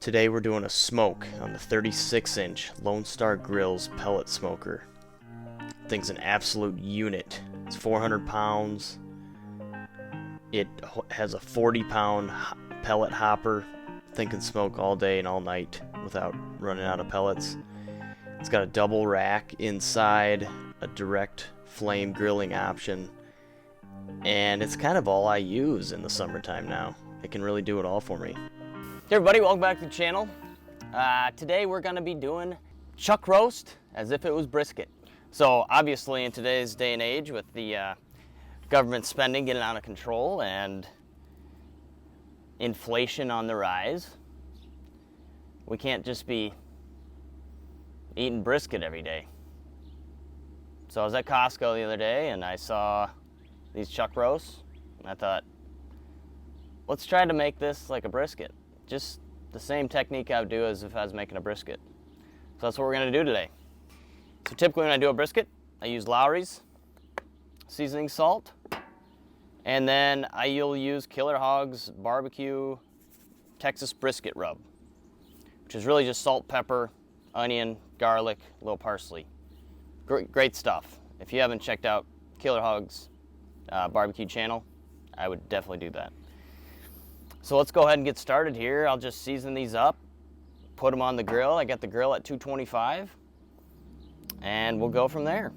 Today we're doing a smoke on the 36-inch Lone Star Grill's pellet smoker. Thing's an absolute unit. It's 400 pounds. It has a 40-pound pellet hopper. Thing can smoke all day and all night without running out of pellets. It's got a double rack inside, a direct flame grilling option, and it's kind of all I use in the summertime now. It can really do it all for me. Hey everybody, welcome back to the channel. Today we're going to be doing chuck roast as if it was brisket. So obviously in today's day and age with the government spending getting out of control and inflation on the rise, we can't just be eating brisket every day. So I was at Costco the other day and I saw these chuck roasts and I thought, let's try to make this like a brisket. Just the same technique I would do as if I was making a brisket. So that's what we're gonna do today. So typically when I do a brisket, I use Lowry's seasoning salt, and then you'll use Killer Hog's barbecue Texas brisket rub, which is really just salt, pepper, onion, garlic, a little parsley. Great stuff. If you haven't checked out Killer Hog's barbecue channel, I would definitely do that. So let's go ahead and get started here. I'll just season these up, put them on the grill. I got the grill at 225, and we'll go from there.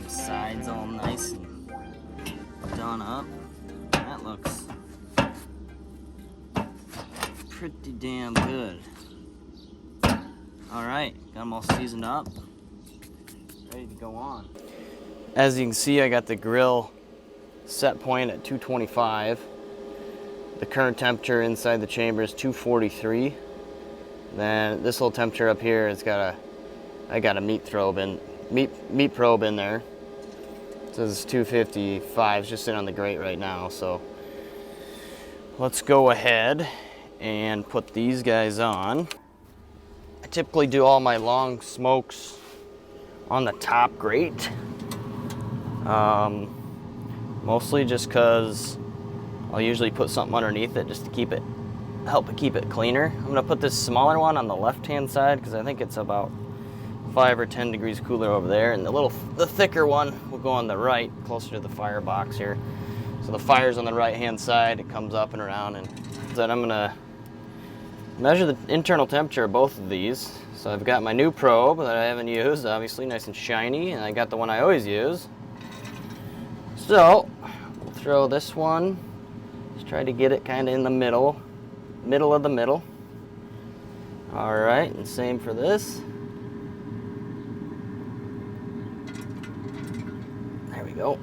Sides all nice and done up. That looks pretty damn good. Alright, got them all seasoned up. Ready to go on. As you can see, I got the grill set point at 225. The current temperature inside the chamber is 243. Then this little temperature up here, I got a meat probe in there. So this is 255, it's just sitting on the grate right now. So let's go ahead and put these guys on. I typically do all my long smokes on the top grate. Mostly just because I'll usually put something underneath it just to help it keep it cleaner. I'm gonna put this smaller one on the left-hand side because I think it's about 5 or 10 degrees cooler over there, and the thicker one will go on the right, closer to the firebox here. So the fire's on the right-hand side, it comes up and around, and then I'm gonna measure the internal temperature of both of these. So I've got my new probe that I haven't used, obviously nice and shiny, and I got the one I always use. So we'll throw this one, just try to get it kind of in the middle of the middle. All right, and same for this. Go.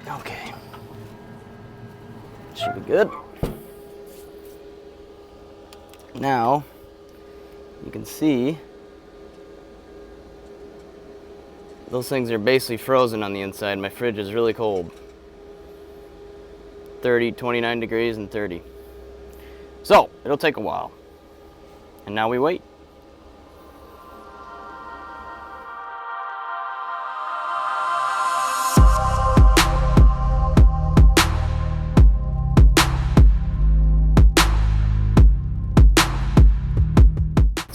Okay. Should be good. Now, you can see those things are basically frozen on the inside. My fridge is really cold. 30, 29 degrees and 30. So, it'll take a while. And now we wait.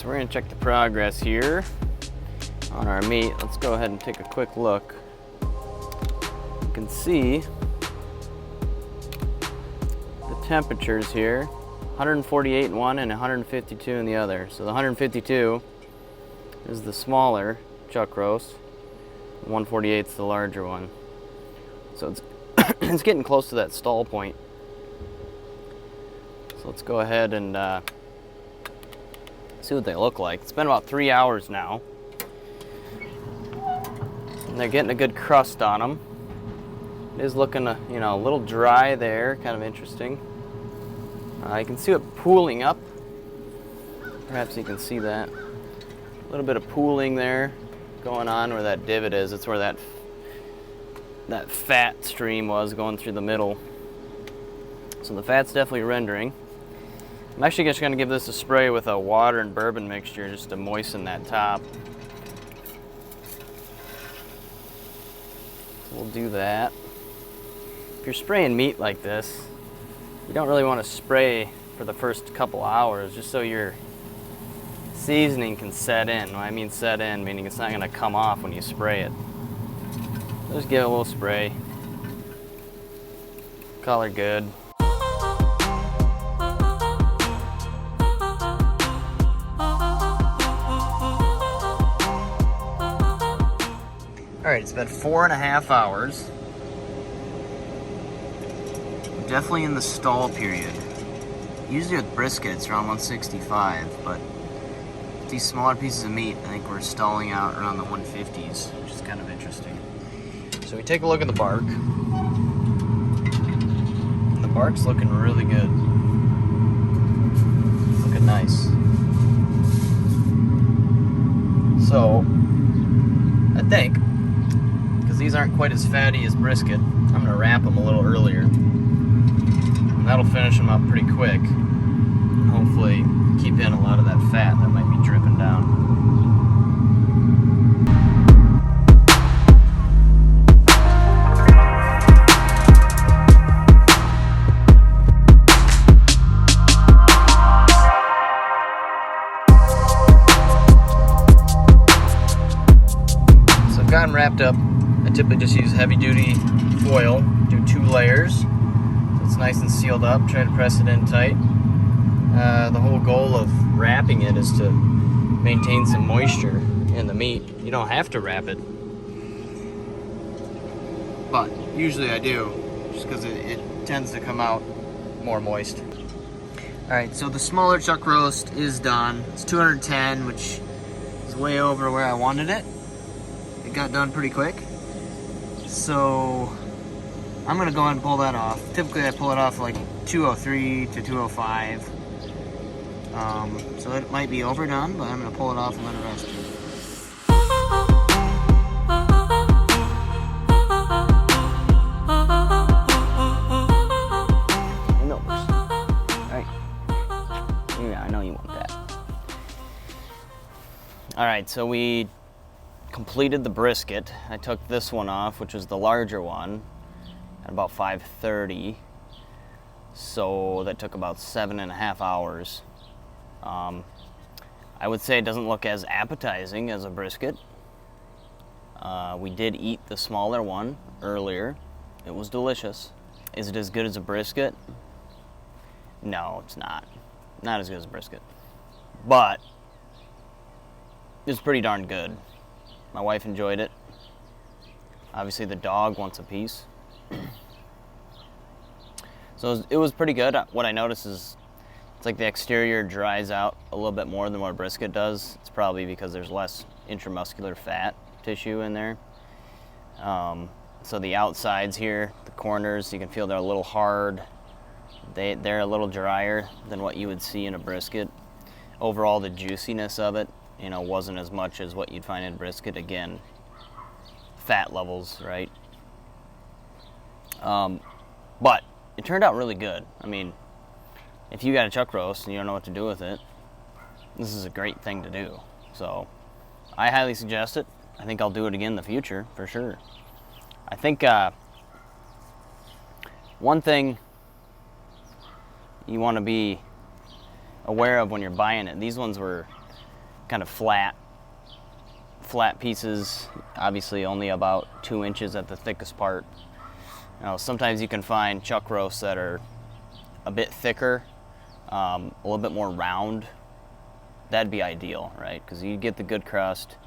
We're going to check the progress here on our meat. Let's go ahead and take a quick look. You can see the temperatures here, 148 in one and 152 in the other. So the 152 is the smaller chuck roast, 148 is the larger one. So it's it's getting close to that stall point. So let's go ahead and see what they look like. It's been about 3 hours now. And they're getting a good crust on them. It is looking, a little dry there, kind of interesting. You can see it pooling up. Perhaps you can see that. A little bit of pooling there going on where that divot is. It's where that fat stream was going through the middle. So the fat's definitely rendering. I'm actually just going to give this a spray with a water and bourbon mixture just to moisten that top. So we'll do that. If you're spraying meat like this, you don't really want to spray for the first couple hours just so your seasoning can set in. When I mean set in, meaning it's not going to come off when you spray it. Just give it a little spray. Color good. Alright, it's been 4.5 hours. Definitely in the stall period. Usually with brisket it's around 165, but with these smaller pieces of meat, I think we're stalling out around the 150s, which is kind of interesting. So we take a look at the bark. And the bark's looking really good. Looking nice. So, I think, because these aren't quite as fatty as brisket, I'm going to wrap them a little earlier. And that'll finish them up pretty quick. Hopefully keep in a lot of that fat that might be dripping down. So I've got them wrapped up. I typically just use heavy duty foil, do 2 layers. It's nice and sealed up. Try to press it in tight. The whole goal of wrapping it is to maintain some moisture in the meat. You don't have to wrap it, but usually I do, just because it tends to come out more moist. Alright, so the smaller chuck roast is done. It's 210, which is way over where I wanted it. It got done pretty quick. So I'm gonna go ahead and pull that off. Typically I pull it off like 203 to 205. So it might be overdone, but I'm gonna pull it off and let it rest. Alright. Yeah, I know you want that. Alright, so we completed the brisket. I took this one off, which was the larger one, at about 5:30. So that took about 7.5 hours. I would say it doesn't look as appetizing as a brisket. We did eat the smaller one earlier. It was delicious. Is it as good as a brisket? No, it's not. Not as good as a brisket. But it's pretty darn good. My wife enjoyed it. Obviously the dog wants a piece. So it was pretty good. What I noticed is it's like the exterior dries out a little bit more than what a brisket does. It's probably because there's less intramuscular fat tissue in there. So the outsides here, the corners, you can feel they're a little hard. They're a little drier than what you would see in a brisket. Overall, the juiciness of it, wasn't as much as what you'd find in brisket. Again, fat levels, right? But it turned out really good. I mean, if you got a chuck roast and you don't know what to do with it, this is a great thing to do. So I highly suggest it. I think I'll do it again in the future for sure. I think one thing you want to be aware of when you're buying it, these ones were kind of flat pieces, obviously only about 2 inches at the thickest part. Sometimes you can find chuck roasts that are a bit thicker, a little bit more round. That'd be ideal, right? Because you get the good crust.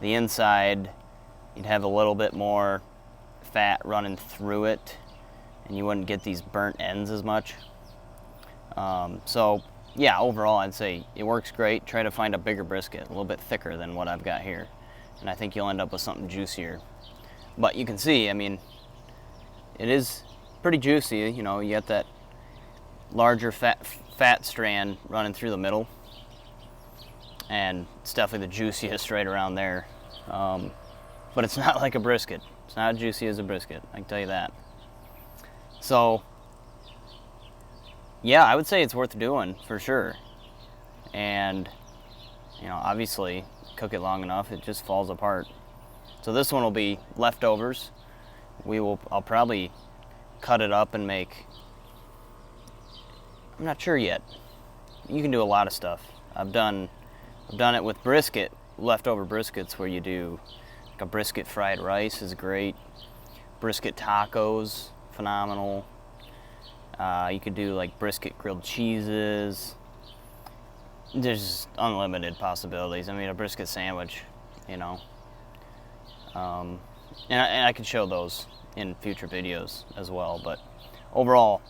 The inside, you'd have a little bit more fat running through it, and you wouldn't get these burnt ends as much. So yeah, overall I'd say it works great. Try to find a bigger brisket, a little bit thicker than what I've got here, and I think you'll end up with something juicier. But you can see, I mean, it is pretty juicy. You know, you get that larger fat strand running through the middle, and it's definitely the juiciest right around there. But it's not like a brisket. It's not as juicy as a brisket, I can tell you that. So yeah, I would say it's worth doing for sure. And you know, obviously, cook it long enough, it just falls apart. So this one will be leftovers. I'll probably cut it up and make, I'm not sure yet. You can do a lot of stuff. I've done it with brisket, leftover briskets, where you do like a brisket fried rice is great. Brisket tacos, phenomenal. You could do like brisket grilled cheeses. There's unlimited possibilities. I mean, a brisket sandwich, you know. And I can show those in future videos as well. But overall,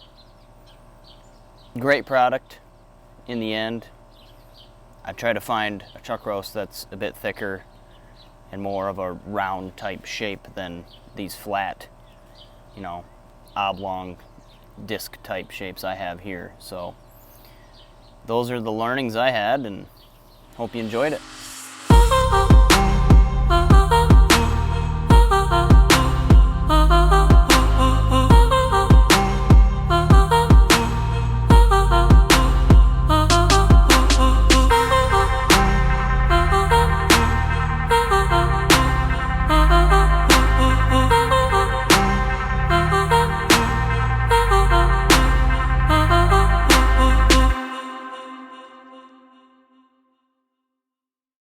great product in the end. I try to find a chuck roast that's a bit thicker and more of a round type shape than these flat, you know, oblong disc type shapes I have here. So those are the learnings I had, and hope you enjoyed it.